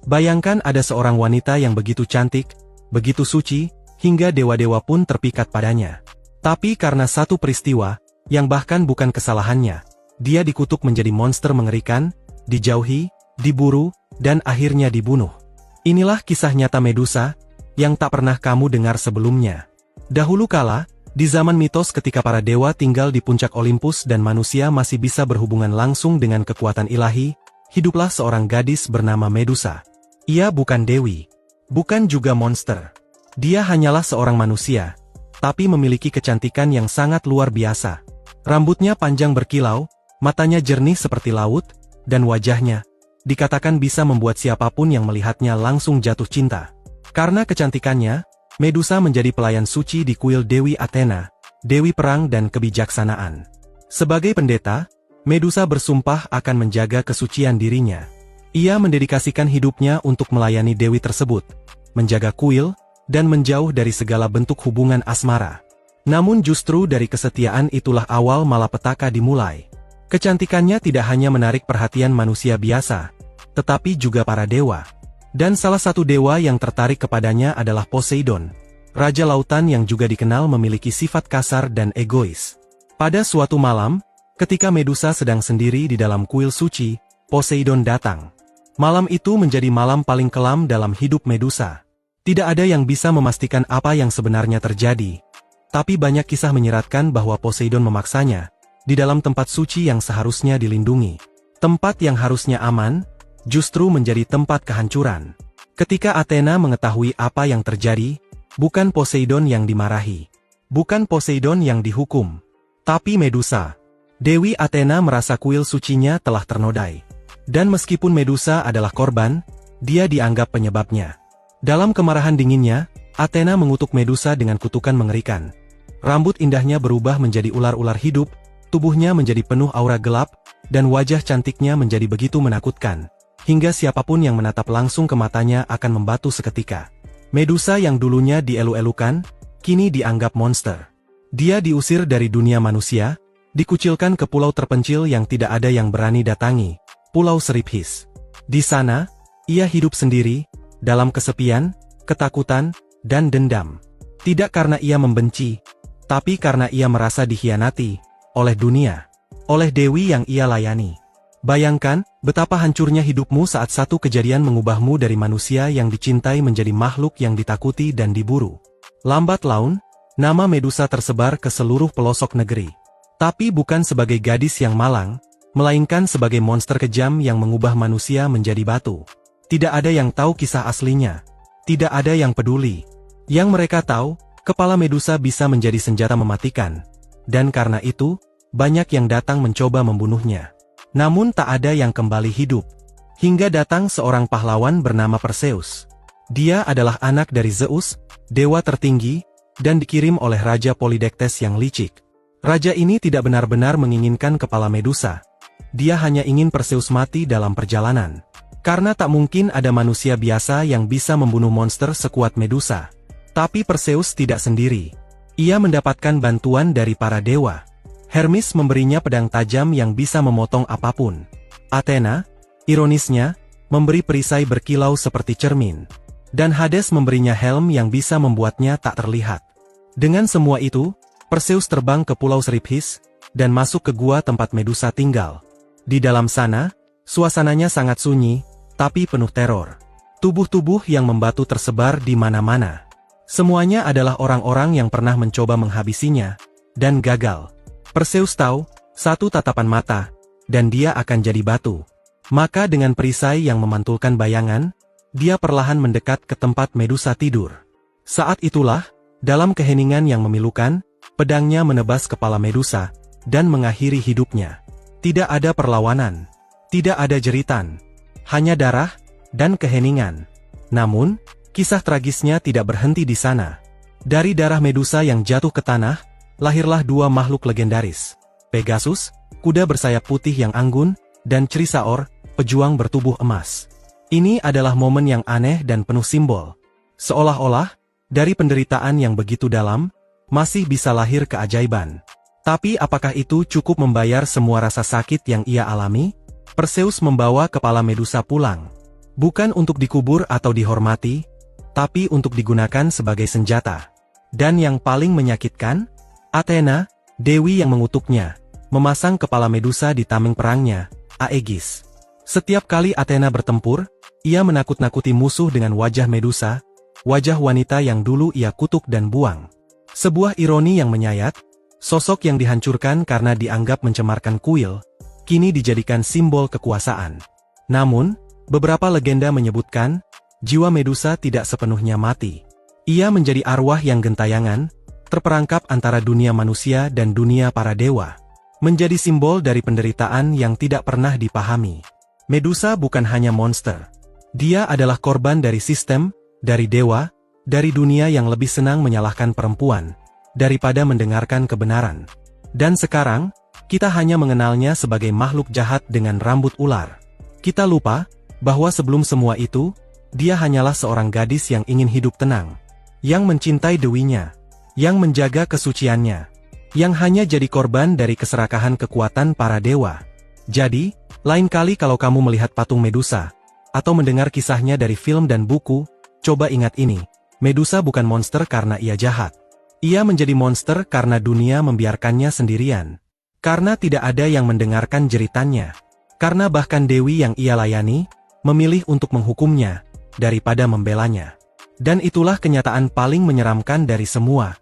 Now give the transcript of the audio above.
Bayangkan ada seorang wanita yang begitu cantik, begitu suci, hingga dewa-dewa pun terpikat padanya. Tapi karena satu peristiwa, yang bahkan bukan kesalahannya, dia dikutuk menjadi monster mengerikan, dijauhi, diburu, dan akhirnya dibunuh. Inilah kisah nyata Medusa, yang tak pernah kamu dengar sebelumnya. Dahulu kala, di zaman mitos ketika para dewa tinggal di puncak Olympus dan manusia masih bisa berhubungan langsung dengan kekuatan ilahi, hiduplah seorang gadis bernama Medusa. Ia bukan dewi, bukan juga monster. Dia hanyalah seorang manusia, tapi memiliki kecantikan yang sangat luar biasa. Rambutnya panjang berkilau, matanya jernih seperti laut, dan wajahnya, dikatakan bisa membuat siapapun yang melihatnya langsung jatuh cinta. Karena kecantikannya, Medusa menjadi pelayan suci di kuil Dewi Athena, Dewi Perang dan Kebijaksanaan. Sebagai pendeta, Medusa bersumpah akan menjaga kesucian dirinya. Ia mendedikasikan hidupnya untuk melayani dewi tersebut, menjaga kuil, dan menjauh dari segala bentuk hubungan asmara. Namun justru dari kesetiaan itulah awal malapetaka dimulai. Kecantikannya tidak hanya menarik perhatian manusia biasa, tetapi juga para dewa. Dan salah satu dewa yang tertarik kepadanya adalah Poseidon, raja lautan yang juga dikenal memiliki sifat kasar dan egois. Pada suatu malam, ketika Medusa sedang sendiri di dalam kuil suci, Poseidon datang. Malam itu menjadi malam paling kelam dalam hidup Medusa. Tidak ada yang bisa memastikan apa yang sebenarnya terjadi. Tapi banyak kisah menyeratkan bahwa Poseidon memaksanya, di dalam tempat suci yang seharusnya dilindungi. Tempat yang harusnya aman, justru menjadi tempat kehancuran. Ketika Athena mengetahui apa yang terjadi, bukan Poseidon yang dimarahi. Bukan Poseidon yang dihukum. Tapi Medusa. Dewi Athena merasa kuil sucinya telah ternodai. Dan meskipun Medusa adalah korban, dia dianggap penyebabnya. Dalam kemarahan dinginnya, Athena mengutuk Medusa dengan kutukan mengerikan. Rambut indahnya berubah menjadi ular-ular hidup, tubuhnya menjadi penuh aura gelap, dan wajah cantiknya menjadi begitu menakutkan, hingga siapapun yang menatap langsung ke matanya akan membatu seketika. Medusa yang dulunya dielu-elukan, kini dianggap monster. Dia diusir dari dunia manusia, dikucilkan ke pulau terpencil yang tidak ada yang berani datangi, Pulau Seriphis. Di sana, ia hidup sendiri, dalam kesepian, ketakutan, dan dendam. Tidak karena ia membenci, tapi karena ia merasa dikhianati oleh dunia, oleh dewi yang ia layani. Bayangkan, betapa hancurnya hidupmu saat satu kejadian mengubahmu dari manusia yang dicintai menjadi makhluk yang ditakuti dan diburu. Lambat laun, nama Medusa tersebar ke seluruh pelosok negeri. Tapi bukan sebagai gadis yang malang, melainkan sebagai monster kejam yang mengubah manusia menjadi batu. Tidak ada yang tahu kisah aslinya. Tidak ada yang peduli. Yang mereka tahu, kepala Medusa bisa menjadi senjata mematikan. Dan karena itu, banyak yang datang mencoba membunuhnya. Namun tak ada yang kembali hidup. Hingga datang seorang pahlawan bernama Perseus. Dia adalah anak dari Zeus, dewa tertinggi, dan dikirim oleh Raja Polydectes yang licik. Raja ini tidak benar-benar menginginkan kepala Medusa. Dia hanya ingin Perseus mati dalam perjalanan. Karena tak mungkin ada manusia biasa yang bisa membunuh monster sekuat Medusa. Tapi Perseus tidak sendiri. Ia mendapatkan bantuan dari para dewa. Hermes memberinya pedang tajam yang bisa memotong apapun. Athena, ironisnya, memberi perisai berkilau seperti cermin. Dan Hades memberinya helm yang bisa membuatnya tak terlihat. Dengan semua itu, Perseus terbang ke Pulau Seriphis, dan masuk ke gua tempat Medusa tinggal. Di dalam sana, suasananya sangat sunyi, tapi penuh teror. Tubuh-tubuh yang membatu tersebar di mana-mana. Semuanya adalah orang-orang yang pernah mencoba menghabisinya, dan gagal. Perseus tahu, satu tatapan mata, dan dia akan jadi batu. Maka dengan perisai yang memantulkan bayangan, dia perlahan mendekat ke tempat Medusa tidur. Saat itulah, dalam keheningan yang memilukan, pedangnya menebas kepala Medusa, dan mengakhiri hidupnya. Tidak ada perlawanan, tidak ada jeritan, hanya darah, dan keheningan. Namun, kisah tragisnya tidak berhenti di sana. Dari darah Medusa yang jatuh ke tanah, lahirlah dua makhluk legendaris. Pegasus, kuda bersayap putih yang anggun, dan Chrysaor, pejuang bertubuh emas. Ini adalah momen yang aneh dan penuh simbol. Seolah-olah, dari penderitaan yang begitu dalam, masih bisa lahir keajaiban. Tapi apakah itu cukup membayar semua rasa sakit yang ia alami? Perseus membawa kepala Medusa pulang. Bukan untuk dikubur atau dihormati, tapi untuk digunakan sebagai senjata. Dan yang paling menyakitkan, Athena, dewi yang mengutuknya, memasang kepala Medusa di tameng perangnya, Aegis. Setiap kali Athena bertempur, ia menakut-nakuti musuh dengan wajah Medusa, wajah wanita yang dulu ia kutuk dan buang. Sebuah ironi yang menyayat, sosok yang dihancurkan karena dianggap mencemarkan kuil, kini dijadikan simbol kekuasaan. Namun, beberapa legenda menyebutkan, jiwa Medusa tidak sepenuhnya mati. Ia menjadi arwah yang gentayangan, terperangkap antara dunia manusia dan dunia para dewa. Menjadi simbol dari penderitaan yang tidak pernah dipahami. Medusa bukan hanya monster. Dia adalah korban dari sistem, dari dewa, dari dunia yang lebih senang menyalahkan perempuan, daripada mendengarkan kebenaran. Dan sekarang, kita hanya mengenalnya sebagai makhluk jahat dengan rambut ular. Kita lupa, bahwa sebelum semua itu, dia hanyalah seorang gadis yang ingin hidup tenang. Yang mencintai dewinya, yang menjaga kesuciannya, yang hanya jadi korban dari keserakahan kekuatan para dewa. Jadi, lain kali kalau kamu melihat patung Medusa, atau mendengar kisahnya dari film dan buku, coba ingat ini, Medusa bukan monster karena ia jahat. Ia menjadi monster karena dunia membiarkannya sendirian. Karena tidak ada yang mendengarkan jeritannya. Karena bahkan dewi yang ia layani, memilih untuk menghukumnya, daripada membelanya. Dan itulah kenyataan paling menyeramkan dari semua.